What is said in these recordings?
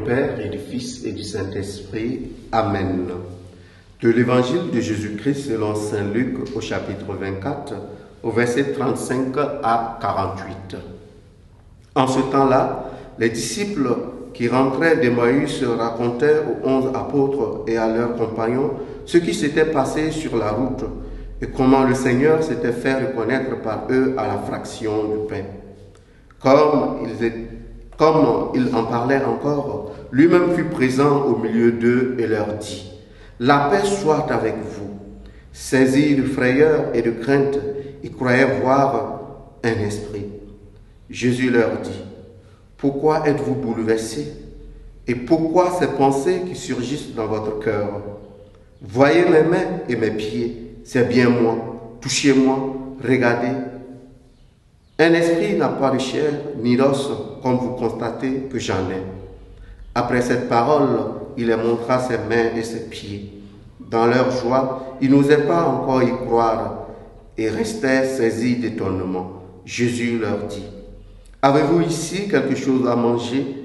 Père et du Fils et du Saint-Esprit. Amen. De l'Évangile de Jésus-Christ selon saint Luc au chapitre 24, au verset 35 à 48. En ce temps-là, les disciples qui rentraient d'Emmaüs racontaient aux 11 apôtres et à leurs compagnons ce qui s'était passé sur la route et comment le Seigneur s'était fait reconnaître par eux à la fraction du pain. Comme ils en parlaient encore, lui-même fut présent au milieu d'eux et leur dit : « La paix soit avec vous. » Saisis de frayeur et de crainte, ils croyaient voir un esprit. Jésus leur dit : « Pourquoi êtes-vous bouleversés? Et pourquoi ces pensées qui surgissent dans votre cœur? Voyez mes mains et mes pieds, c'est bien moi. Touchez-moi, regardez. Un esprit n'a pas de chair ni d'os, comme vous constatez que j'en ai. » Après cette parole, il leur montra ses mains et ses pieds. Dans leur joie, ils n'osaient pas encore y croire et restaient saisis d'étonnement. Jésus leur dit : « Avez-vous ici quelque chose à manger ? »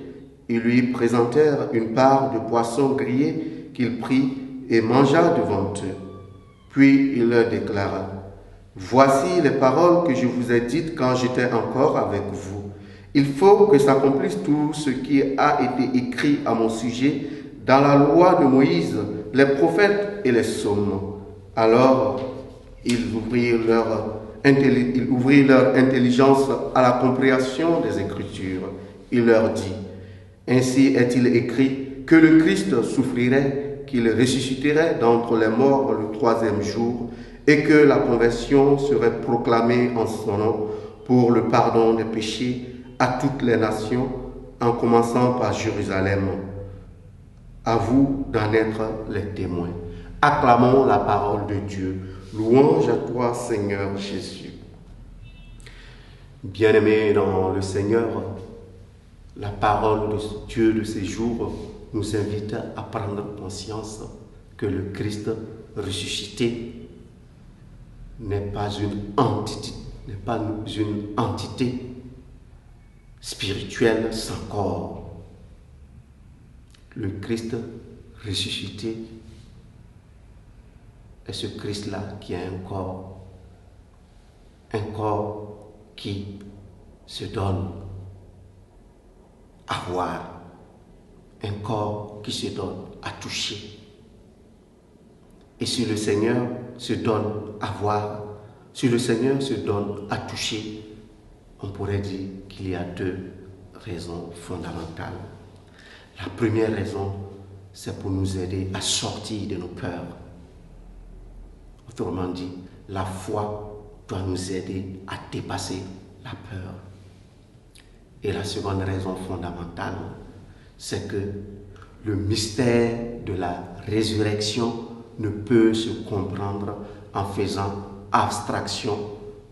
Ils lui présentèrent une part de poisson grillé qu'il prit et mangea devant eux. Puis il leur déclara : « Voici les paroles que je vous ai dites quand j'étais encore avec vous. Il faut que s'accomplisse tout ce qui a été écrit à mon sujet dans la loi de Moïse, les prophètes et les psaumes. » Alors ils ouvrirent leur intelligence à la compréhension des Écritures. Il leur dit : « Ainsi est-il écrit que le Christ souffrirait, qu'il ressusciterait d'entre les morts le troisième jour, et que la conversion serait proclamée en son nom pour le pardon des péchés à toutes les nations, en commençant par Jérusalem. À vous d'en être les témoins. » Acclamons la parole de Dieu. Louange à toi, Seigneur Jésus. Bien-aimés dans le Seigneur, la parole de Dieu de ces jours nous invite à prendre conscience que le Christ ressuscité n'est pas une entité spirituelle sans corps. Le Christ ressuscité est ce Christ-là qui a un corps qui se donne à voir, un corps qui se donne à toucher. Et si le Seigneur se donne à voir, si le Seigneur se donne à toucher, on pourrait dire qu'il y a deux raisons fondamentales. La première raison, c'est pour nous aider à sortir de nos peurs. Autrement dit, la foi doit nous aider à dépasser la peur. Et la seconde raison fondamentale, c'est que le mystère de la résurrection ne peut se comprendre en faisant abstraction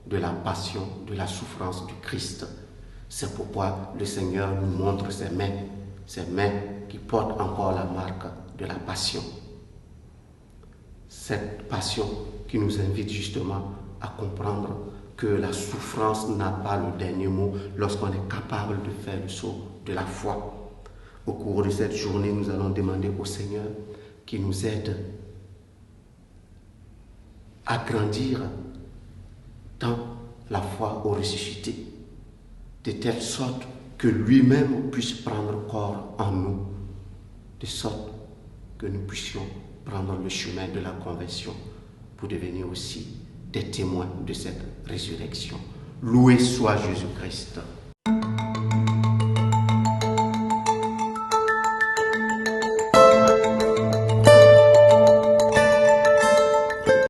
de la passion, de la souffrance du Christ. C'est pourquoi le Seigneur nous montre ses mains qui portent encore la marque de la passion. Cette passion qui nous invite justement à comprendre que la souffrance n'a pas le dernier mot lorsqu'on est capable de faire le saut de la foi. Au cours de cette journée, nous allons demander au Seigneur qu'il nous aide à grandir dans la foi au ressuscité, de telle sorte que lui-même puisse prendre corps en nous, de sorte que nous puissions prendre le chemin de la conversion pour devenir aussi des témoins de cette résurrection. Loué soit Jésus-Christ.